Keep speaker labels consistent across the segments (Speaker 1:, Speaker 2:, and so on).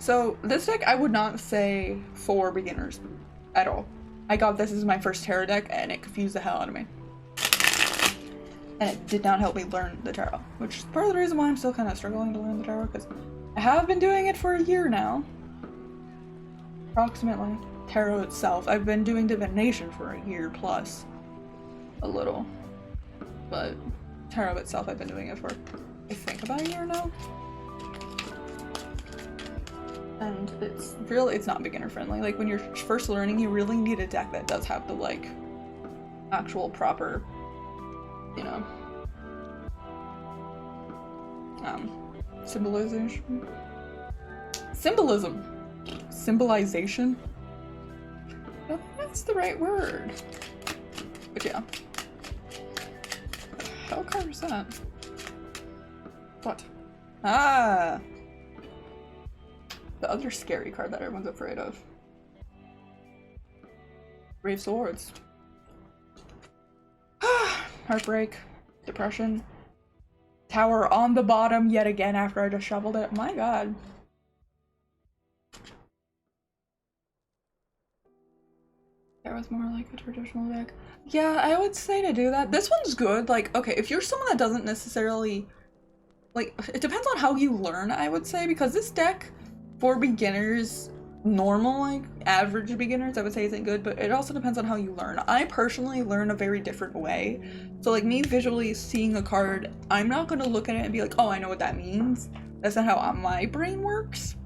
Speaker 1: So this deck I would not say for beginners at all. I got this as my first tarot deck and it confused the hell out of me. And it did not help me learn the tarot, which is part of the reason why I'm still kind of struggling to learn the tarot, because I have been doing it for a year now. Approximately. Tarot itself. I've been doing divination for a year plus. A little. But tarot itself I've been doing it for, I think, about a year now. And it's not beginner friendly. Like when you're first learning, you really need a deck that does have the like actual proper, you know, symbolization. Oh, that's the right word. But yeah. What card is that? What? Ah! The other scary card that everyone's afraid of. Brave Swords. Heartbreak. Depression. Tower on the bottom yet again after I just shoveled it. My god. That was more like a traditional deck. Yeah, I would say to do that. This one's good. Like, okay, if you're someone that doesn't necessarily... Like, it depends on how you learn, I would say, because this deck, for beginners, normal, like, average beginners, I would say isn't good, but it also depends on how you learn. I personally learn a very different way. So, like, me visually seeing a card, I'm not gonna look at it and be like, oh, I know what that means. That's not how my brain works.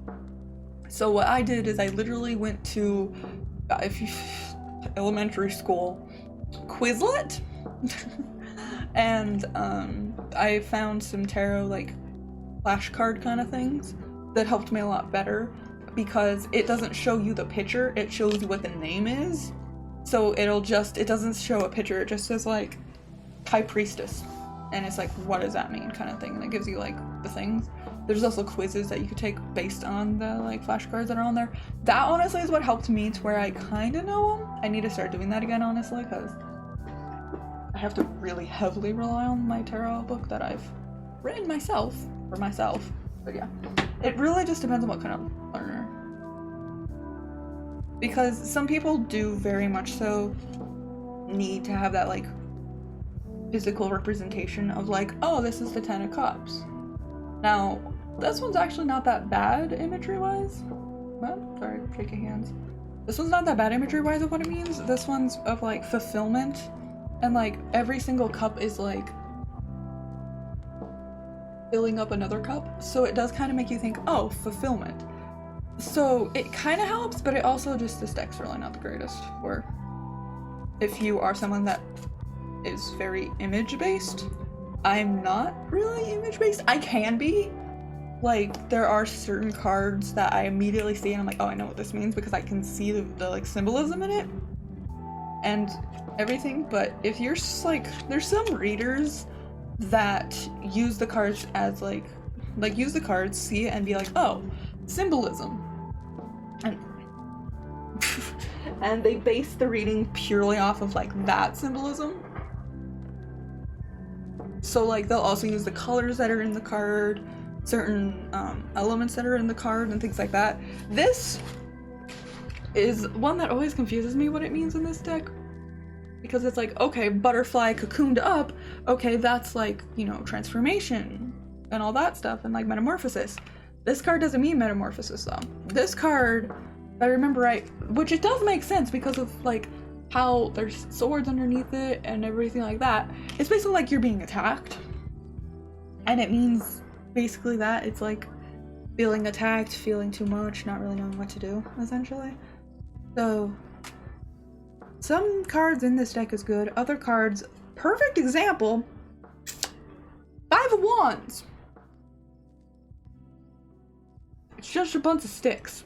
Speaker 1: So what I did is I literally went to, elementary school Quizlet and I found some tarot like flashcard kind of things that helped me a lot better, because it doesn't show you the picture, it shows you what the name is. So it doesn't show a picture, it just says like High Priestess, and it's like, what does that mean kind of thing, and it gives you like the things. There's also quizzes that you could take based on the like flashcards that are on there. That honestly is what helped me to where I kind of know them. I need to start doing that again, honestly, because I have to really heavily rely on my tarot book that I've written myself for myself. But yeah, it really just depends on what kind of learner. Because some people do very much so need to have that like physical representation of like, oh, this is the 10 of Cups. Now, this one's actually not that bad imagery-wise. Well, sorry, shaking hands. This one's not that bad imagery-wise of what it means. This one's of like fulfillment, and like every single cup is like filling up another cup. So it does kind of make you think, oh, fulfillment. So it kind of helps, but it also just, this deck's really not the greatest for if you are someone that is very image-based. I'm not really image-based. I can be. Like, there are certain cards that I immediately see and I'm like, oh, I know what this means, because I can see the like symbolism in it and everything. But if you're just like, there's some readers that use the cards as like use the cards, see it, and be like, oh, symbolism. And and they base the reading purely off of like that symbolism. So like they'll also use the colors that are in the card, certain elements that are in the card and things like that. This is one that always confuses me what it means in this deck, because it's like, okay, butterfly cocooned up, okay, that's like, you know, transformation and all that stuff and like metamorphosis. This card doesn't mean metamorphosis though. This card, if I remember right, which it does make sense because of like how there's swords underneath it and everything like that. It's basically like you're being attacked, and it means basically that it's like feeling attacked, feeling too much, not really knowing what to do, essentially. So some cards in this deck is good, other cards, perfect example, 5 of Wands. It's just a bunch of sticks.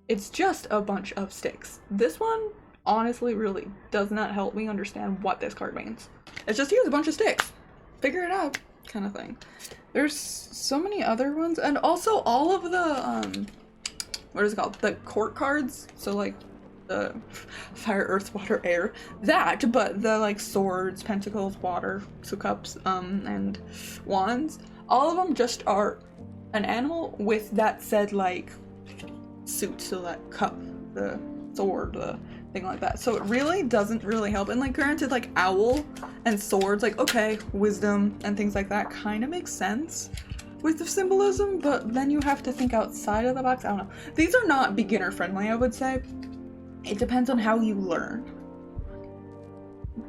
Speaker 1: It's just a bunch of sticks. This one honestly really does not help me understand what this card means. It's just, here's a bunch of sticks, figure it out kind of thing. There's so many other ones, and also all of the what is it called, the court cards, so like the fire, earth, water, air, that, but the like swords, pentacles, water, so cups, and wands, all of them just are an animal with that said like suit, so that cup, the sword, the thing like that. So it really doesn't really help. And like granted, like owl and swords, like okay, wisdom and things like that kind of makes sense with the symbolism, but then you have to think outside of the box. I don't know. These are not beginner friendly, I would say. It depends on how you learn.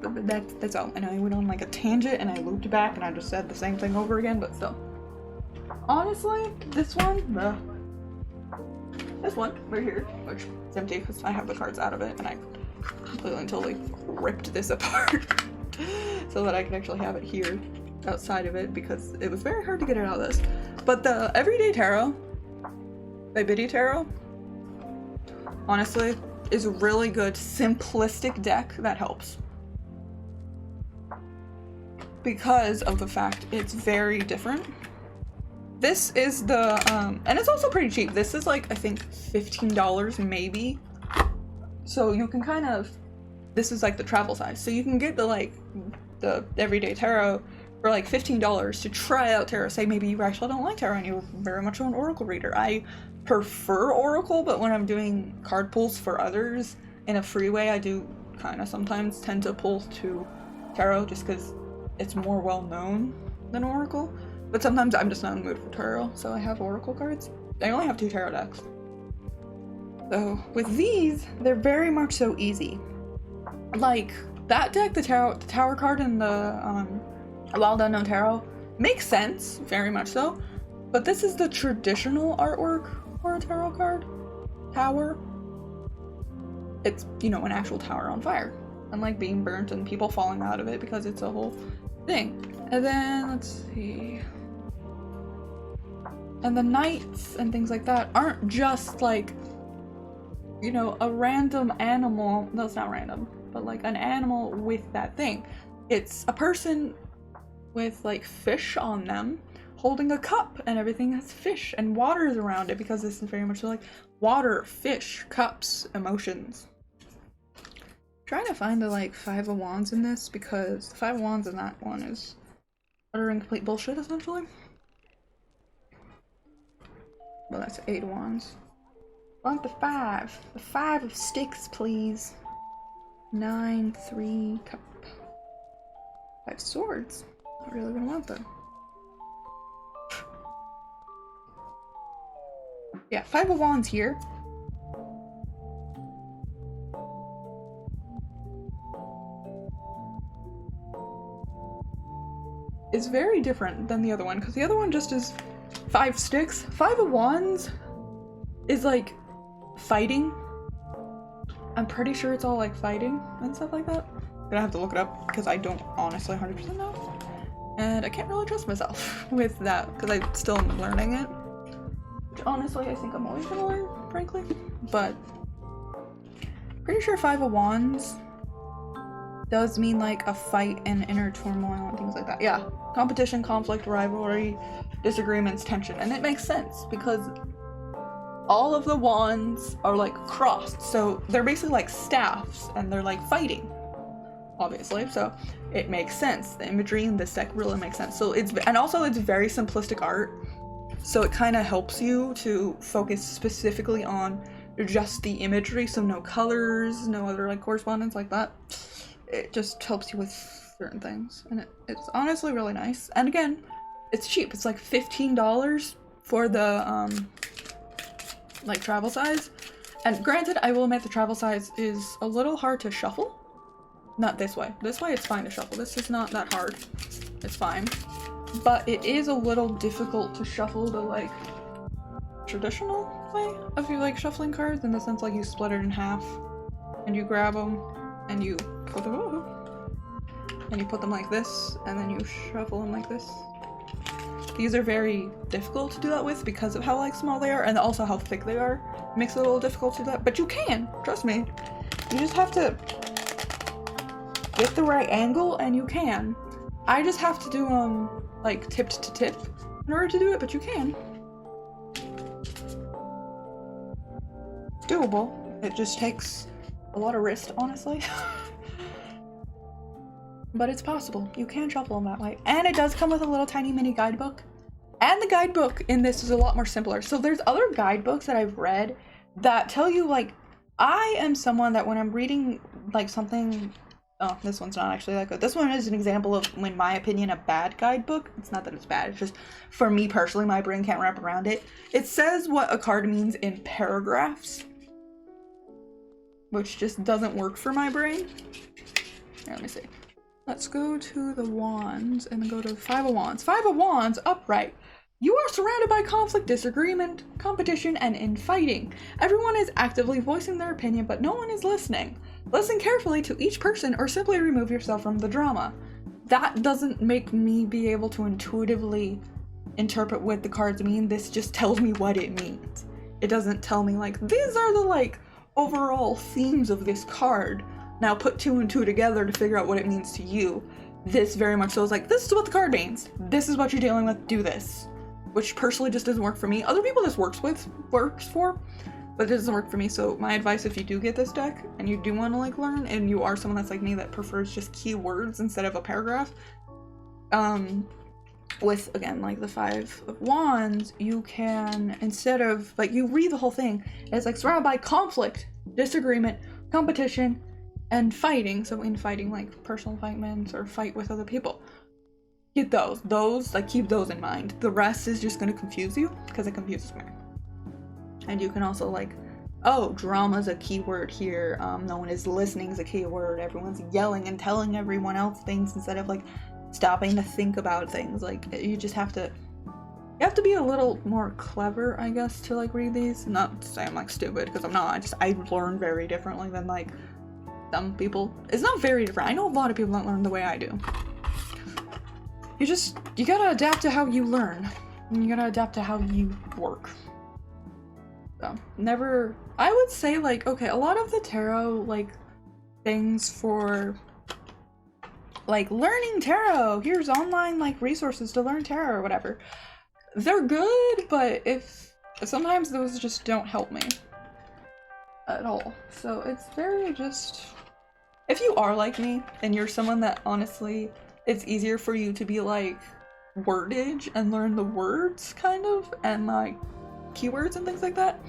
Speaker 1: But that's all. I know I went on like a tangent and I looped back and I just said the same thing over again, but still. Honestly, this one right here, which is empty because I have the cards out of it and I completely and totally ripped this apart so that I can actually have it here outside of it because it was very hard to get it out of this. But the Everyday Tarot by Biddy Tarot, honestly, is a really good simplistic deck that helps. Because of the fact it's very different. This is the, and it's also pretty cheap. This is like, I think $15 maybe. So you can kind of, this is like the travel size. So you can get the Everyday Tarot for like $15 to try out tarot. Say maybe you actually don't like tarot and you're very much an oracle reader. I prefer oracle, but when I'm doing card pulls for others in a free way, I do kind of sometimes tend to pull to tarot just because it's more well known than oracle. But sometimes I'm just not in the mood for tarot, so I have oracle cards. I only have 2 tarot decks. So with these, they're very much so easy. Like that deck, the tower card and the Wild Unknown Tarot makes sense, very much so. But this is the traditional artwork for a tarot card. Tower. It's, you know, an actual tower on fire. And like being burnt and people falling out of it because it's a whole thing. And then, let's see. And the knights and things like that aren't just like, you know, a random animal. No, it's not random, but like an animal with that thing. It's a person with like fish on them holding a cup and everything has fish and water is around it because this is very much like water, fish, cups, emotions. I'm trying to find the like 5 of Wands in this because the 5 of Wands in that one is utter and complete bullshit essentially. Well, that's 8 of Wands. I want the 5. The 5 of Sticks, please. 9, 3, cup. 5 swords. I really gonna want them. Yeah, 5 of Wands here. Is very different than the other one, because the other one just is 5 sticks. 5 of Wands is like fighting. I'm pretty sure it's all like fighting and stuff like that. I'm gonna have to look it up because I don't honestly 100% know. And I can't really trust myself with that because I'm still learning it. Which honestly, I think I'm always gonna learn, frankly. But pretty sure 5 of Wands does mean like a fight and inner turmoil and things like that. Yeah, competition, conflict, rivalry, disagreements, tension. And it makes sense because all of the wands are like crossed. So they're basically like staffs and they're like fighting, obviously. So it makes sense. The imagery in this deck really makes sense. So it's very simplistic art. So it kind of helps you to focus specifically on just the imagery. So no colors, no other like correspondence like that. It just helps you with certain things, and it's honestly really nice. And again, it's cheap. It's like $15 for the like travel size. And granted, I will admit the travel size is a little hard to shuffle. Not this way. This way it's fine to shuffle. This is not that hard. It's fine. But it is a little difficult to shuffle the like traditional way of you like shuffling cards, in the sense like you split it in half and you grab them and you put them like this, and then you shuffle them like this. These are very difficult to do that with because of how like small they are, and also how thick they are. It makes it a little difficult to do that, but you can, trust me. You just have to get the right angle and you can. I just have to do them like tipped to tip in order to do it, but you can. It's doable. It just takes a lot of wrist, honestly. But it's possible. You can shuffle them that way. And it does come with a little tiny mini guidebook And the guidebook in this is a lot more simpler. So there's other guidebooks that I've read that tell you, like, I am someone that when I'm reading, like, something... Oh, this one's not actually that good. This one is an example of, in my opinion, a bad guidebook. It's not that it's bad, it's just, for me personally, my brain can't wrap around it. It says what a card means in paragraphs, which just doesn't work for my brain. Here, let me see. Let's go to the wands and then go to the Five of Wands. Five of Wands, upright. You are surrounded by conflict, disagreement, competition, and infighting. Everyone is actively voicing their opinion, but no one is listening. Listen carefully to each person or simply remove yourself from the drama. That doesn't make me be able to intuitively interpret what the cards mean. This just tells me what it means. It doesn't tell me, like, these are the, like, overall themes of this card. Now put two and two together to figure out what it means to you. This very much so is like, this is what the card means. This is what you're dealing with, do this. Which personally just doesn't work for me. Other people this works for, but it doesn't work for me. So my advice, if you do get this deck and you do want to, like, learn, and you are someone that's like me that prefers just keywords instead of a paragraph, with, again, like the Five of Wands, you can, instead of, like, you read the whole thing, it's like surrounded by conflict, disagreement, competition, and fighting. So in fighting, like personal fights or fight with other people. Get those, like, keep those in mind. The rest is just going to confuse you, because it confuses me. And you can also, like, oh, drama's a keyword here, no one is listening is a keyword, everyone's yelling and telling everyone else things instead of, like, stopping to think about things. Like, you just have to, you have to be a little more clever, I guess, to, like, read these. Not to say I'm, like, stupid, because I'm not. I learn very differently than, like, some people. It's not very different. I know a lot of people don't learn the way I do. You gotta adapt to how you learn. And you gotta adapt to how you work. So, never, I would say, like, okay, a lot of the tarot, like, things for, like, learning tarot, here's online, like, resources to learn tarot or whatever. They're good, but if sometimes those just don't help me at all. So it's very just, if you are like me and you're someone that honestly, it's easier for you to be like wordage and learn the words kind of, and like keywords and things like that,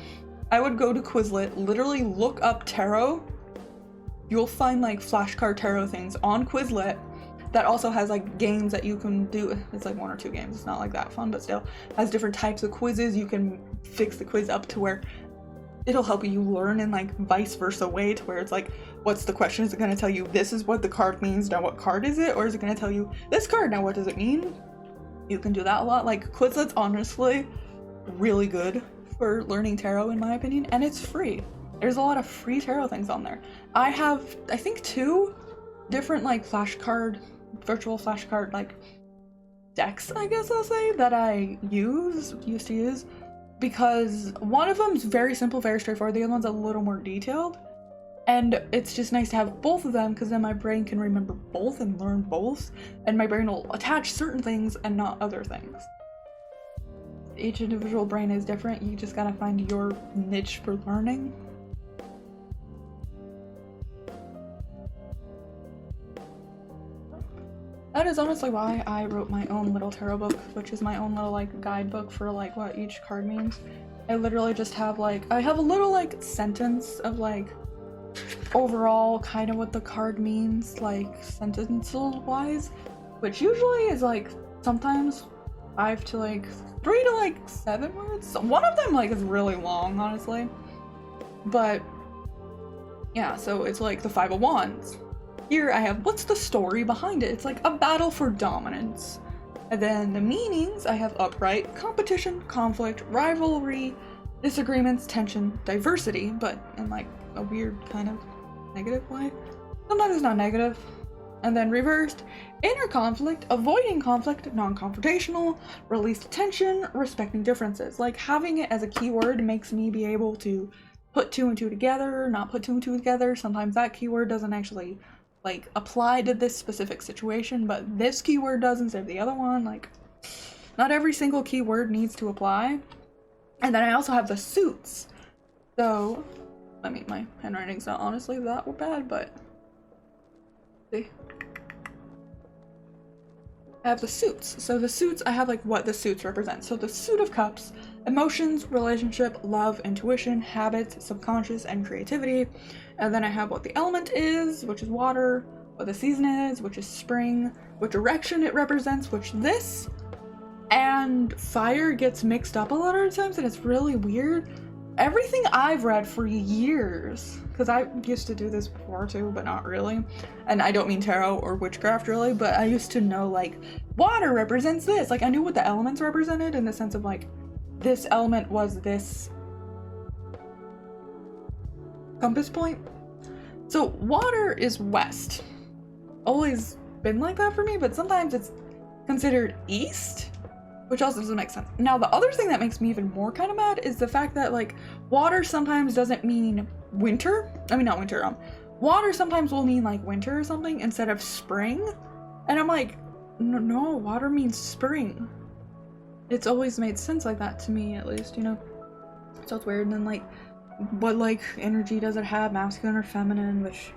Speaker 1: I would go to Quizlet, literally look up tarot. You'll find like flashcard tarot things on Quizlet that also has like games that you can do. It's like 1 or 2 games, it's not like that fun, but still has different types of quizzes. You can fix the quiz up to where it'll help you learn in like vice versa way, to where it's like, what's the question? Is it going to tell you this is what the card means, now what card is it? Or is it going to tell you this card, now what does it mean? You can do that a lot. Like, Quizlet's honestly really good for learning tarot in my opinion, and it's free. There's a lot of free tarot things on there. I have, I think, 2 different like virtual flashcard like decks, I guess I'll say, that I used to use, because one of them's very simple, very straightforward, the other one's a little more detailed, and it's just nice to have both of them, because then my brain can remember both and learn both, and my brain will attach certain things and not other things. Each individual brain is different, you just gotta find your niche for learning. That is honestly why I wrote my own little tarot book, which is my own little like guidebook for like what each card means. I literally just have like, I have a little like sentence of like overall kind of what the card means, like sentence wise, which usually is like sometimes 5 to like 3 to like 7 words. One of them like is really long, honestly. But yeah, so it's like the Five of Wands. Here I have, what's the story behind it? It's like a battle for dominance. And then the meanings, I have upright, competition, conflict, rivalry, disagreements, tension, diversity, but in like a weird kind of negative way. Sometimes it's not negative. And then reversed, inner conflict, avoiding conflict, non-confrontational, release tension, respecting differences. Like, having it as a keyword makes me be able to put 2 and 2 together, not put 2 and 2 together. Sometimes that keyword doesn't actually like apply to this specific situation, but this keyword does instead of the other one. Like, not every single keyword needs to apply. And then I also have the suits. So, I mean, my handwriting's not honestly that bad, but see. I have the suits. So the suits, I have like what the suits represent. So the suit of cups, emotions, relationship, love, intuition, habits, subconscious, and creativity. And then I have what the element is, which is water, what the season is, which is spring, what direction it represents, which this and fire gets mixed up a lot of times, and it's really weird. Everything I've read for years, because I used to do this before too, but not really, and I don't mean tarot or witchcraft really, but I used to know like water represents this. Like I knew what the elements represented in the sense of like this element was this compass point. So water is west. Always been like that for me, but sometimes it's considered east, which also doesn't make sense. Now the other thing that makes me even more kind of mad is the fact that like water sometimes doesn't mean winter. I mean not winter, water sometimes will mean like winter or something instead of spring. And I'm like, no, water means spring. It's always made sense like that to me, at least, you know? So it's weird. And then like, what like energy does it have, masculine or feminine, which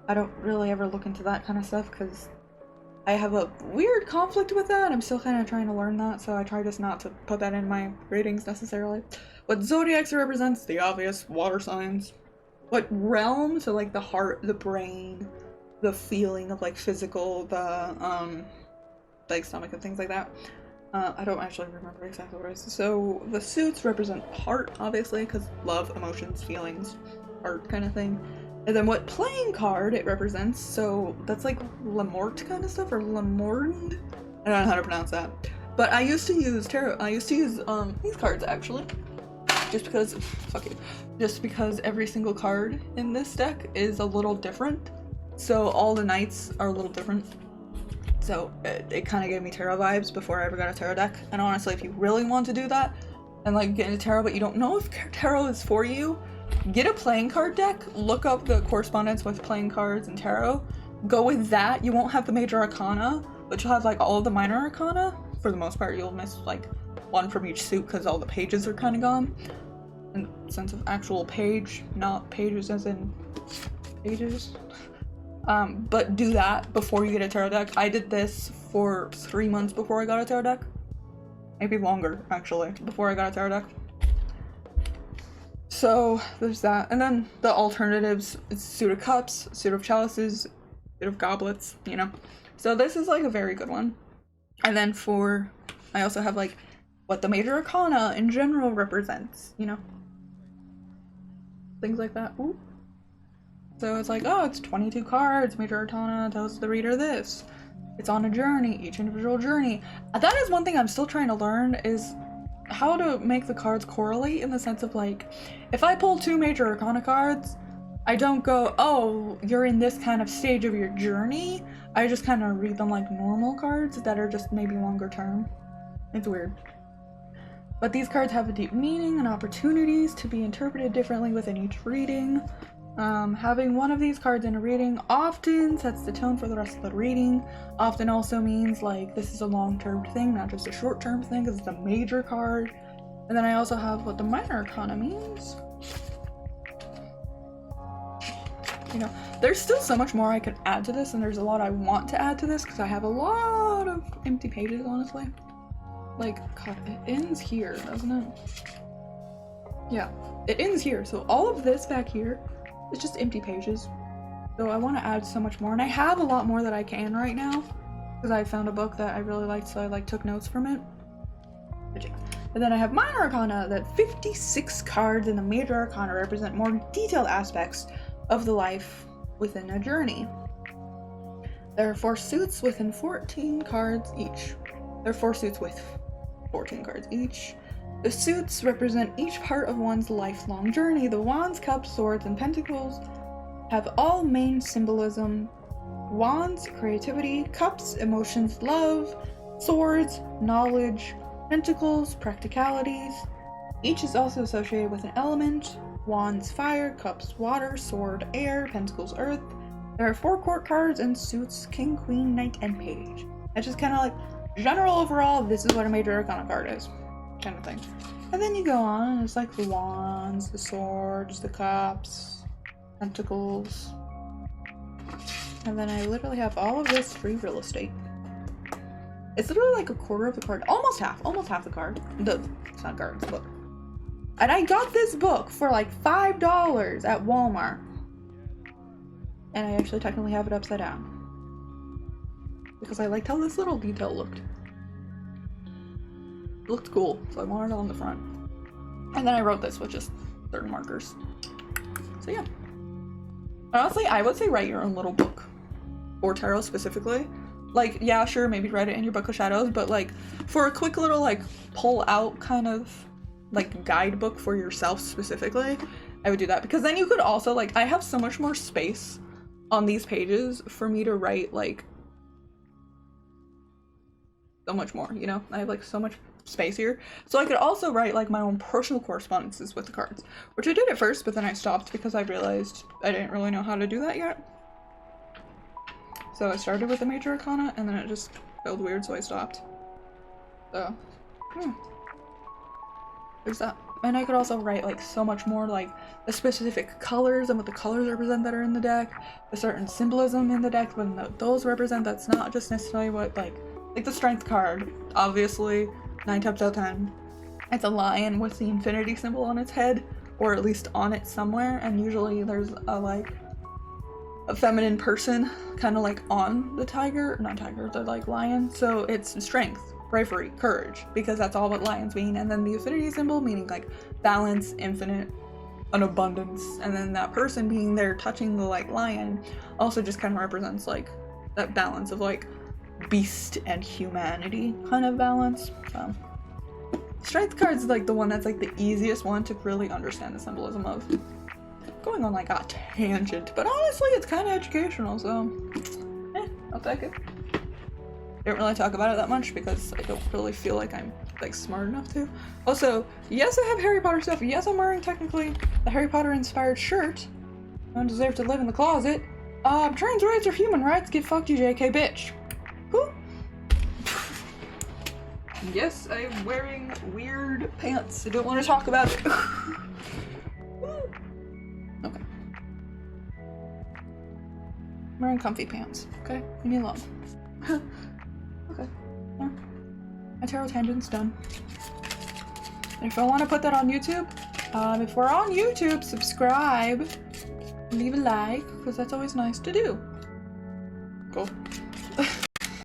Speaker 1: I don't really ever look into that kind of stuff because I have a weird conflict with that. I'm still kind of trying to learn that, so I try just not to put that in my readings necessarily. What zodiacs represents, the obvious water signs. What realm, so like the heart, the brain, the feeling of like physical, the like stomach and things like that. I don't actually remember exactly what it is. So the suits represent heart, obviously, because love, emotions, feelings, heart kind of thing. And then what playing card it represents, so that's like Lamort kind of stuff, or Lamornd? I don't know how to pronounce that. But I used to use tarot, I used to use these cards actually. Just because, fuck it. Just because every single card in this deck is a little different. So all the knights are a little different. So it kind of gave me tarot vibes before I ever got a tarot deck. And honestly, if you really want to do that, and like get into tarot but you don't know if tarot is for you, get a playing card deck, look up the correspondence with playing cards and tarot, go with that. You won't have the major arcana, but you'll have like all of the minor arcana. For the most part, you'll miss like one from each suit because all the pages are kind of gone. In the sense of actual page, not pages as in pages. But do that before you get a tarot deck. I did this for 3 months before I got a tarot deck. Maybe longer, actually, before I got a tarot deck. So there's that, and then the alternatives, it's suit of cups, suit of chalices, suit of goblets, you know. So this is like a very good one. And then for, I also have like what the major arcana in general represents, you know, things like that. Ooh. So it's like, oh, it's 22 cards, major arcana tells the reader this. It's on a journey, each individual journey. That is one thing I'm still trying to learn, is how to make the cards correlate, in the sense of like, if I pull 2 major arcana cards, I don't go, oh, you're in this kind of stage of your journey. I just kind of read them like normal cards that are just maybe longer term. It's weird. But these cards have a deep meaning and opportunities to be interpreted differently within each reading. Having one of these cards in a reading often sets the tone for the rest of the reading. Often also means like this is a long-term thing, not just a short-term thing, because it's a major card. And then I also have what the minor arcana means. You know, there's still so much more I could add to this, and there's a lot I want to add to this because I have a lot of empty pages, honestly. Like, God, it ends here, doesn't it? Yeah, it ends here. So all of this back here, it's just empty pages. So I want to add so much more, and I have a lot more that I can right now because I found a book that I really liked, so I like took notes from it. And then I have minor arcana, that 56 cards in the major arcana represent more detailed aspects of the life within a journey. There are 4 suits within 14 cards each. There are 4 suits with 14 cards each. The suits represent each part of one's lifelong journey. The wands, cups, swords, and pentacles have all main symbolism. Wands, creativity; cups, emotions, love; swords, knowledge; pentacles, practicalities. Each is also associated with an element. Wands, fire; cups, water; sword, air; pentacles, earth. There are 4 court cards and suits: king, queen, knight, and page. That's just kind of like general overall, this is what a major arcana card is, kind of thing. And then you go on, and it's like the wands, the swords, the cups, pentacles. And then I literally have all of this free real estate. It's literally like a quarter of the card, almost half the card. It's not card, it's a book. And I got this book for like $5 at Walmart. And I actually technically have it upside down. Because I liked how this little detail looked. It looked cool, so I wanted it on the front. And then I wrote this with just certain markers. So yeah. Honestly, I would say write your own little book. For tarot specifically. Like, yeah, sure, maybe write it in your book of shadows, but like, for a quick little like, pull out kind of like guidebook for yourself specifically, I would do that. Because then you could also like, I have so much more space on these pages for me to write like, so much more, you know? I have like so much space here. So I could also write like my own personal correspondences with the cards, which I did at first, but then I stopped because I realized I didn't really know how to do that yet. So I started with the major arcana and then it just felt weird, so I stopped. So, there's that. And I could also write like so much more, like the specific colors and what the colors represent that are in the deck, the certain symbolism in the deck, when those represent. That's not just necessarily what like the strength card, obviously 9 times out of 10 it's a lion with the infinity symbol on its head, or at least on it somewhere, and usually there's a feminine person kind of like on the tiger, not tiger, the like lion. So it's strength, bravery, courage, because that's all what lions mean. And then the infinity symbol meaning like balance, infinite, an abundance. And then that person being there touching the like lion also just kind of represents like that balance of like beast and humanity kind of balance. So strength card's like the one that's like the easiest one to really understand the symbolism of. Going on like a tangent, but honestly it's kind of educational, so I'll take it. Didn't really talk about it that much because I don't really feel like I'm like smart enough to. Also, yes, I have Harry Potter stuff. Yes, I'm wearing technically the Harry Potter inspired shirt. I don't deserve to live in the closet. Trans rights are human rights. Get fucked, you JK bitch. Who? Yes, I'm wearing weird pants. I don't want to talk about it. Okay. I'm wearing comfy pants, okay? Leave me alone. Okay. Yeah. My tarot tangent's done. And if I want to put that on YouTube, if we're on YouTube, subscribe, leave a like, because that's always nice to do. Cool.